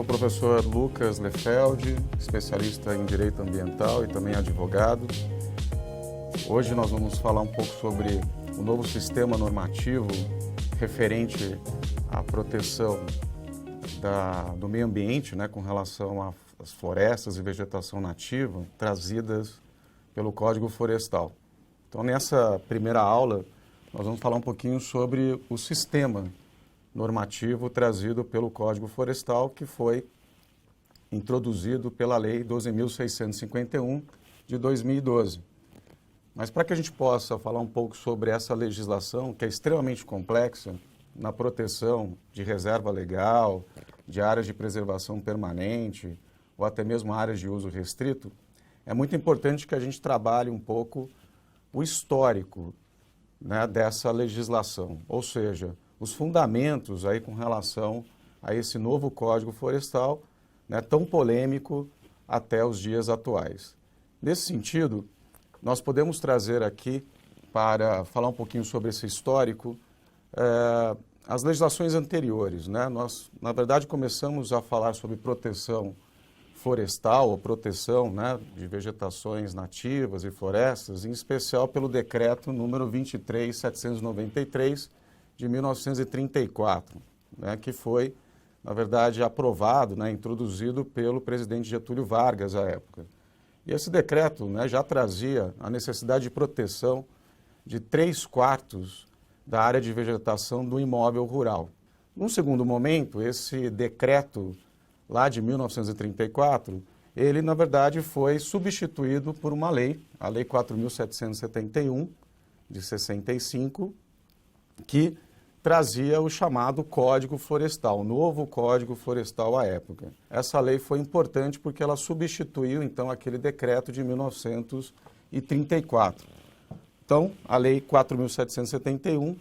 sou o professor Lucas Lefeld, especialista em Direito Ambiental e também advogado. Hoje nós vamos falar um pouco sobre o novo sistema normativo referente à proteção do meio ambiente, com relação às florestas e vegetação nativa trazidas pelo Código Florestal. Então, nessa primeira aula, nós vamos falar um pouquinho sobre o sistema normativo trazido pelo Código Florestal, que foi introduzido pela Lei 12.651 de 2012. Mas para que a gente possa falar um pouco sobre essa legislação, que é extremamente complexa, na proteção de reserva legal, de áreas de preservação permanente, ou até mesmo áreas de uso restrito, é muito importante que a gente trabalhe um pouco o histórico, dessa legislação, ou seja, os fundamentos aí com relação a esse novo Código Florestal, tão polêmico até os dias atuais. Nesse sentido, nós podemos trazer aqui, para falar um pouquinho sobre esse histórico, as legislações anteriores. Nós, na verdade, começamos a falar sobre proteção florestal, ou proteção de vegetações nativas e florestas, em especial pelo decreto número 23.793, de 1934, que foi, na verdade, aprovado, introduzido pelo presidente Getúlio Vargas à época. E esse decreto já trazia a necessidade de proteção de 3/4 da área de vegetação do imóvel rural. Num segundo momento, esse decreto lá de 1934, ele, na verdade, foi substituído por uma lei, a Lei 4.771, de 65, que trazia o chamado Código Florestal, o novo Código Florestal à época. Essa lei foi importante porque ela substituiu, então, aquele decreto de 1934. Então, a Lei 4.771,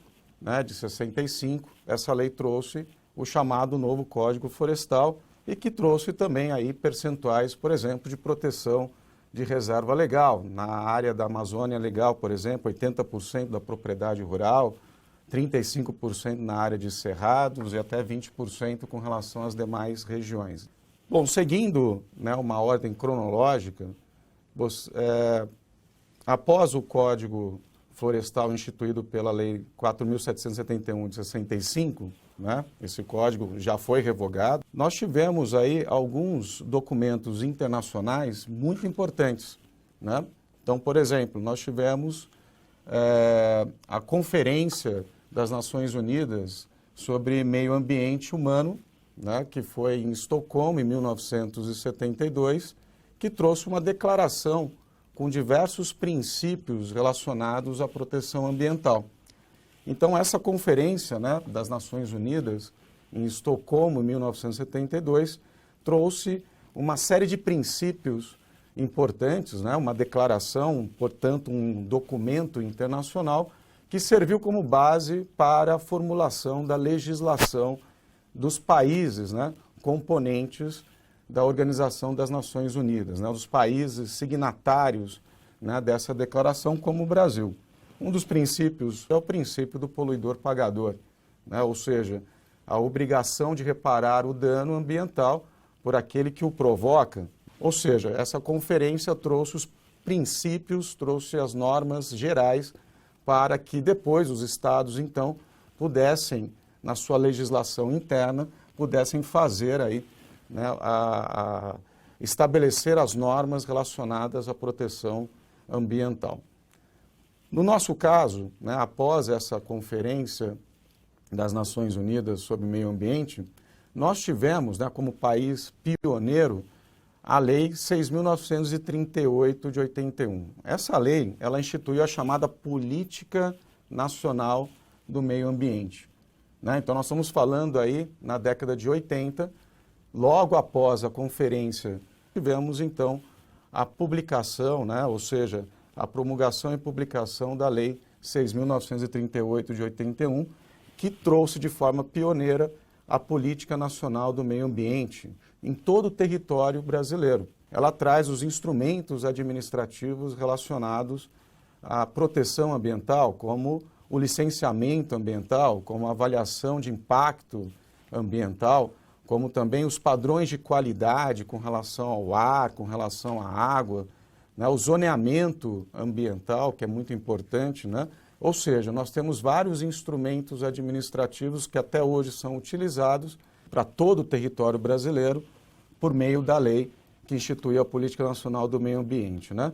de 65, essa lei trouxe o chamado novo Código Florestal e que trouxe também aí percentuais, por exemplo, de proteção de reserva legal. Na área da Amazônia Legal, por exemplo, 80% da propriedade rural, 35% na área de cerrados e até 20% com relação às demais regiões. Bom, seguindo uma ordem cronológica, após o Código Florestal instituído pela Lei 4.771 de 65, esse código já foi revogado, nós tivemos aí alguns documentos internacionais muito importantes. Então, por exemplo, nós tivemos a Conferência das Nações Unidas sobre Meio Ambiente Humano, que foi em Estocolmo, em 1972, que trouxe uma declaração com diversos princípios relacionados à proteção ambiental. Então, essa conferência das Nações Unidas, em Estocolmo, em 1972, trouxe uma série de princípios importantes, uma declaração, portanto, um documento internacional que serviu como base para a formulação da legislação dos países, componentes da Organização das Nações Unidas, dos países signatários dessa declaração, como o Brasil. Um dos princípios é o princípio do poluidor-pagador, ou seja, a obrigação de reparar o dano ambiental por aquele que o provoca. Ou seja, essa conferência trouxe os princípios, trouxe as normas gerais para que depois os estados, então, pudessem, na sua legislação interna, pudessem fazer aí, estabelecer as normas relacionadas à proteção ambiental. No nosso caso, após essa conferência das Nações Unidas sobre o Meio Ambiente, nós tivemos, como país pioneiro, a Lei 6.938 de 81. Essa lei, ela instituiu a chamada Política Nacional do Meio Ambiente. Então, nós estamos falando aí na década de 80, logo após a conferência, tivemos, então, a publicação, ou seja, a promulgação e publicação da Lei 6.938 de 81, que trouxe de forma pioneira a Política Nacional do Meio Ambiente em todo o território brasileiro. Ela traz os instrumentos administrativos relacionados à proteção ambiental, como o licenciamento ambiental, como a avaliação de impacto ambiental, como também os padrões de qualidade com relação ao ar, com relação à água, né? O zoneamento ambiental, que é muito importante, né? Ou seja, nós temos vários instrumentos administrativos que até hoje são utilizados para todo o território brasileiro por meio da lei que instituiu a Política Nacional do Meio Ambiente, né?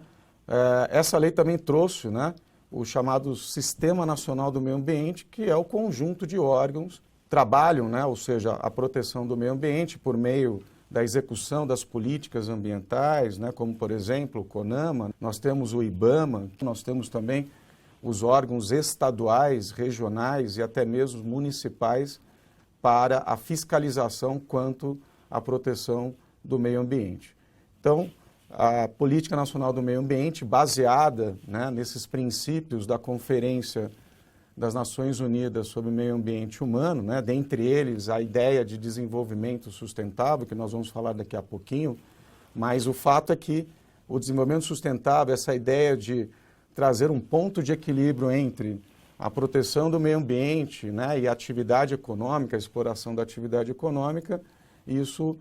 Essa lei também trouxe, né, o chamado Sistema Nacional do Meio Ambiente, que é o conjunto de órgãos que trabalham, né, ou seja, a proteção do meio ambiente por meio da execução das políticas ambientais, né, como, por exemplo, o CONAMA, nós temos o IBAMA, nós temos também os órgãos estaduais, regionais e até mesmo municipais para a fiscalização quanto à proteção do meio ambiente. Então, a Política Nacional do Meio Ambiente, baseada, né, nesses princípios da Conferência das Nações Unidas sobre o Meio Ambiente Humano, né, dentre eles a ideia de desenvolvimento sustentável, que nós vamos falar daqui a pouquinho, mas o fato é que o desenvolvimento sustentável, essa ideia de trazer um ponto de equilíbrio entre a proteção do meio ambiente, né, e a atividade econômica, a exploração da atividade econômica, isso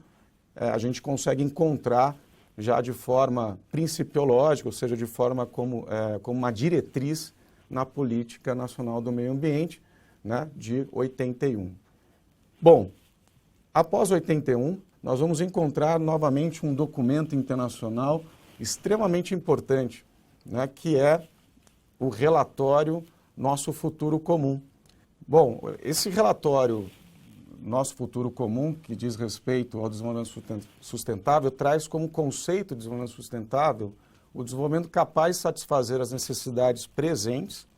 a gente consegue encontrar já de forma principiológica, ou seja, de forma como uma diretriz na Política Nacional do Meio Ambiente, né, de 81. Bom, após 81, nós vamos encontrar novamente um documento internacional extremamente importante, né, que é o relatório Nosso Futuro Comum. Bom, esse relatório Nosso Futuro Comum, que diz respeito ao desenvolvimento sustentável, traz como conceito de desenvolvimento sustentável o desenvolvimento capaz de satisfazer as necessidades presentes,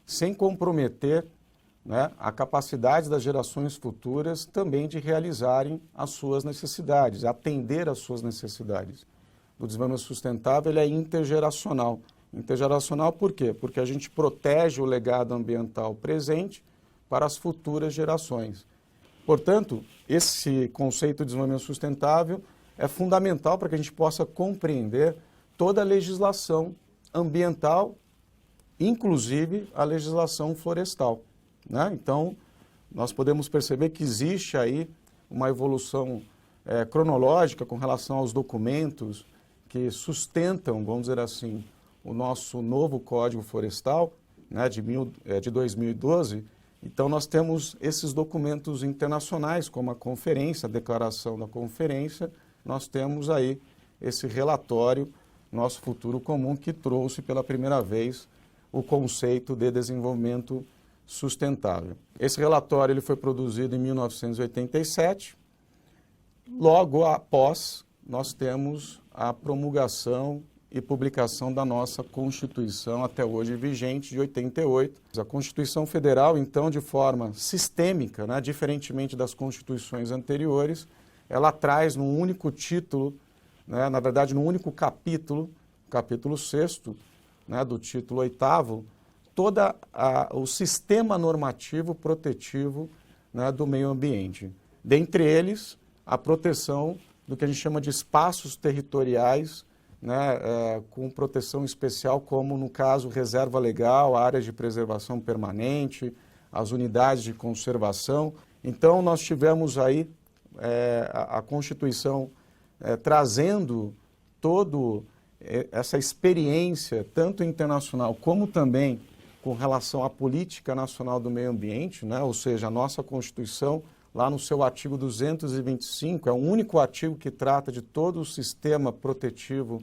sem comprometer, né, a capacidade das gerações futuras também de realizarem as suas necessidades, atender às suas necessidades. O desenvolvimento sustentável ele é intergeracional. Intergeracional por quê? Porque a gente protege o legado ambiental presente para as futuras gerações. Portanto, esse conceito de desenvolvimento sustentável é fundamental para que a gente possa compreender toda a legislação ambiental, inclusive a legislação florestal, né? Então, nós podemos perceber que existe aí uma evolução cronológica com relação aos documentos que sustentam, vamos dizer assim, o nosso novo Código Florestal, né, de 2012. Então, nós temos esses documentos internacionais, como a conferência, a declaração da conferência, nós temos aí esse relatório Nosso Futuro Comum, que trouxe pela primeira vez o conceito de desenvolvimento sustentável. Esse relatório ele foi produzido em 1987. Logo após, nós temos a promulgação e publicação da nossa Constituição, até hoje vigente, de 88. A Constituição Federal, então, de forma sistêmica, né, diferentemente das constituições anteriores, ela traz num único título, né, na verdade, num único capítulo, capítulo 6º, né, do título 8º, todo o sistema normativo protetivo, né, do meio ambiente. Dentre eles, a proteção do que a gente chama de espaços territoriais, né, com proteção especial, como no caso reserva legal, áreas de preservação permanente, as unidades de conservação. Então nós tivemos aí a Constituição trazendo toda essa experiência, tanto internacional como também com relação à Política Nacional do Meio Ambiente, né, ou seja, a nossa Constituição, lá no seu artigo 225, é o único artigo que trata de todo o sistema protetivo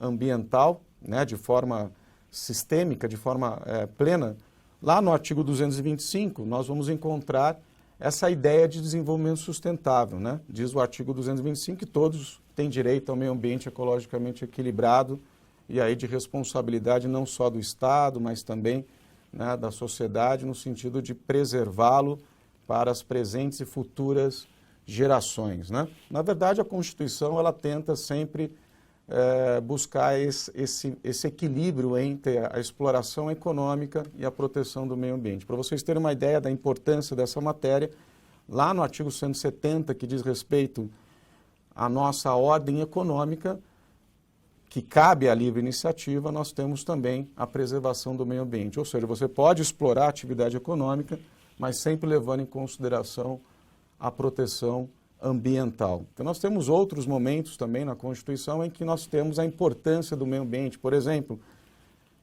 ambiental, né, de forma sistêmica, de forma plena. Lá no artigo 225, nós vamos encontrar essa ideia de desenvolvimento sustentável, né? Diz o artigo 225 que todos têm direito ao meio ambiente ecologicamente equilibrado e aí de responsabilidade não só do Estado, mas também, né, da sociedade, no sentido de preservá-lo para as presentes e futuras gerações, né? Na verdade, a Constituição ela tenta sempre buscar esse equilíbrio entre a exploração econômica e a proteção do meio ambiente. Para vocês terem uma ideia da importância dessa matéria, lá no artigo 170, que diz respeito à nossa ordem econômica, que cabe à livre iniciativa, nós temos também a preservação do meio ambiente. Ou seja, você pode explorar a atividade econômica, mas sempre levando em consideração a proteção ambiental. Então, nós temos outros momentos também na Constituição em que nós temos a importância do meio ambiente. Por exemplo,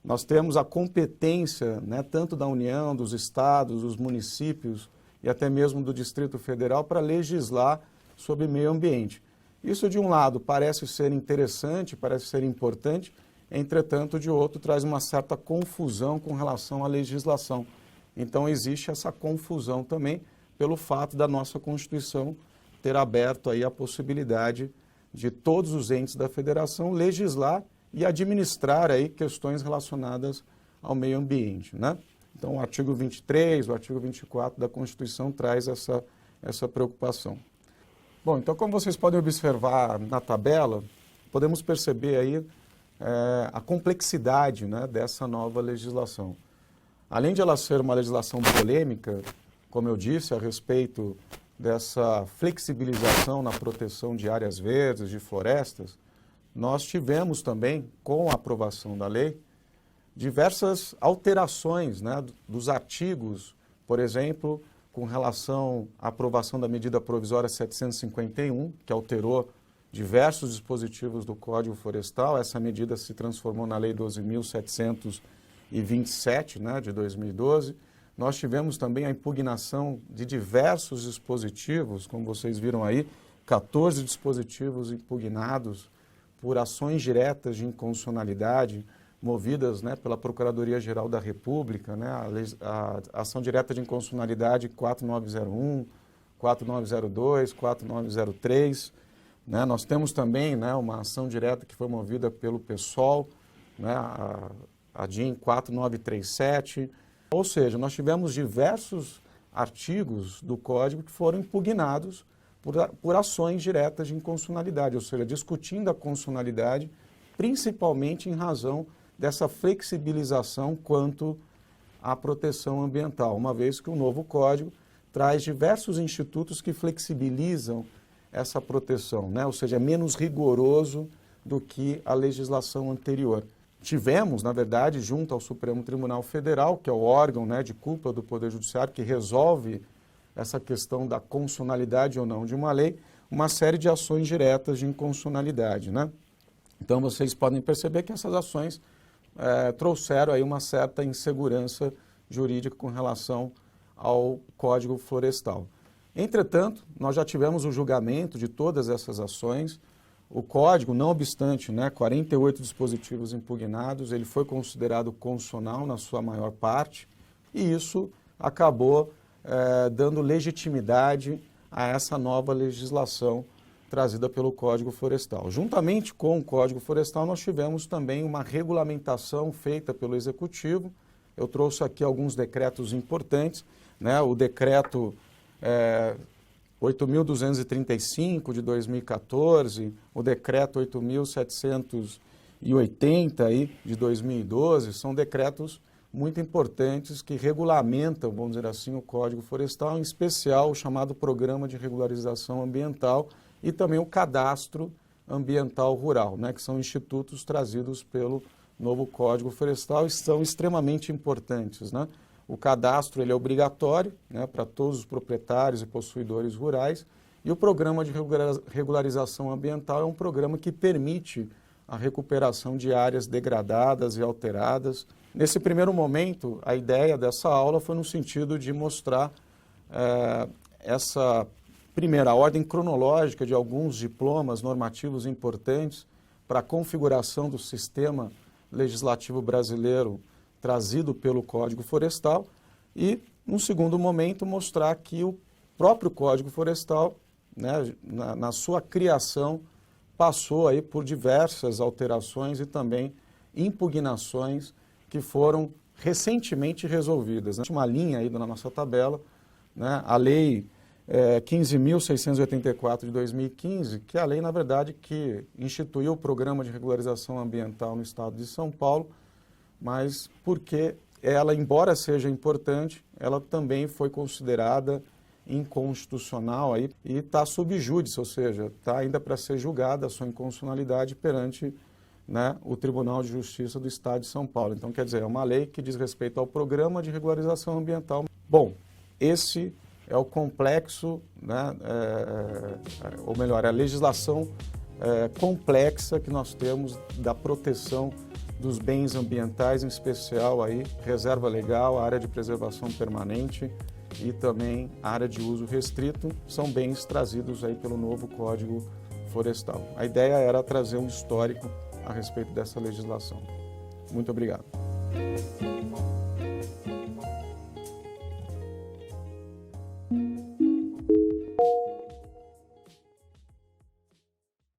nós temos a competência, né, tanto da União, dos estados, dos municípios e até mesmo do Distrito Federal para legislar sobre meio ambiente. Isso, de um lado, parece ser interessante, parece ser importante, entretanto, de outro, traz uma certa confusão com relação à legislação. Então, existe essa confusão também pelo fato da nossa Constituição ter aberto aí a possibilidade de todos os entes da federação legislar e administrar aí questões relacionadas ao meio ambiente, né? Então, o artigo 23, o artigo 24 da Constituição traz essa preocupação. Bom, então, como vocês podem observar na tabela, podemos perceber aí a complexidade, né, dessa nova legislação. Além de ela ser uma legislação polêmica, como eu disse, a respeito dessa flexibilização na proteção de áreas verdes, de florestas, nós tivemos também, com a aprovação da lei, diversas alterações, né, dos artigos, por exemplo, com relação à aprovação da medida provisória 751, que alterou diversos dispositivos do Código Florestal. Essa medida se transformou na Lei 12.727, né, de 2012. Nós tivemos também a impugnação de diversos dispositivos, como vocês viram aí, 14 dispositivos impugnados por ações diretas de inconstitucionalidade, movidas, né, pela Procuradoria-Geral da República, né, a ação direta de inconstitucionalidade 4901, 4902, 4903. Né, nós temos também, né, uma ação direta que foi movida pelo PSOL, né, a DIN 4937. Ou seja, nós tivemos diversos artigos do Código que foram impugnados por ações diretas de inconstitucionalidade, ou seja, discutindo a constitucionalidade, principalmente em razão dessa flexibilização quanto à proteção ambiental, uma vez que o novo Código traz diversos institutos que flexibilizam essa proteção, né? Ou seja, é menos rigoroso do que a legislação anterior. Tivemos, na verdade, junto ao Supremo Tribunal Federal, que é o órgão, né, de culpa do Poder Judiciário, que resolve essa questão da constitucionalidade ou não de uma lei, uma série de ações diretas de inconstitucionalidade, né? Então, vocês podem perceber que essas ações trouxeram aí uma certa insegurança jurídica com relação ao Código Florestal. Entretanto, nós já tivemos o julgamento de todas essas ações. O Código, não obstante, né, 48 dispositivos impugnados, ele foi considerado constitucional na sua maior parte, e isso acabou dando legitimidade a essa nova legislação trazida pelo Código Florestal. Juntamente com o Código Florestal, nós tivemos também uma regulamentação feita pelo Executivo. Eu trouxe aqui alguns decretos importantes, né? O decreto 8.235 de 2014, o decreto 8.780 aí de 2012, são decretos muito importantes que regulamentam, vamos dizer assim, o Código Florestal, em especial o chamado Programa de Regularização Ambiental e também o Cadastro Ambiental Rural, né, que são institutos trazidos pelo novo Código Florestal e são extremamente importantes, né? O cadastro ele é obrigatório, né, para todos os proprietários e possuidores rurais, e o Programa de Regularização Ambiental é um programa que permite a recuperação de áreas degradadas e alteradas. Nesse primeiro momento, a ideia dessa aula foi no sentido de mostrar essa primeira ordem cronológica de alguns diplomas normativos importantes para a configuração do sistema legislativo brasileiro trazido pelo Código Florestal e, num segundo momento, mostrar que o próprio Código Florestal, né, na sua criação, passou aí por diversas alterações e também impugnações que foram recentemente resolvidas. Uma linha aí na nossa tabela, né, a Lei 15.684 de 2015, que é a lei, na verdade, que instituiu o Programa de Regularização Ambiental no Estado de São Paulo, mas porque ela, embora seja importante, ela também foi considerada inconstitucional aí, e está sob júdice, ou seja, está ainda para ser julgada a sua inconstitucionalidade perante, né, o Tribunal de Justiça do Estado de São Paulo. Então, quer dizer, é uma lei que diz respeito ao Programa de Regularização Ambiental. Bom, esse é o complexo, né, ou melhor, é a legislação complexa que nós temos da proteção dos bens ambientais, em especial aí reserva legal, área de preservação permanente e também área de uso restrito, são bens trazidos aí pelo novo Código Florestal. A ideia era trazer um histórico a respeito dessa legislação. Muito obrigado.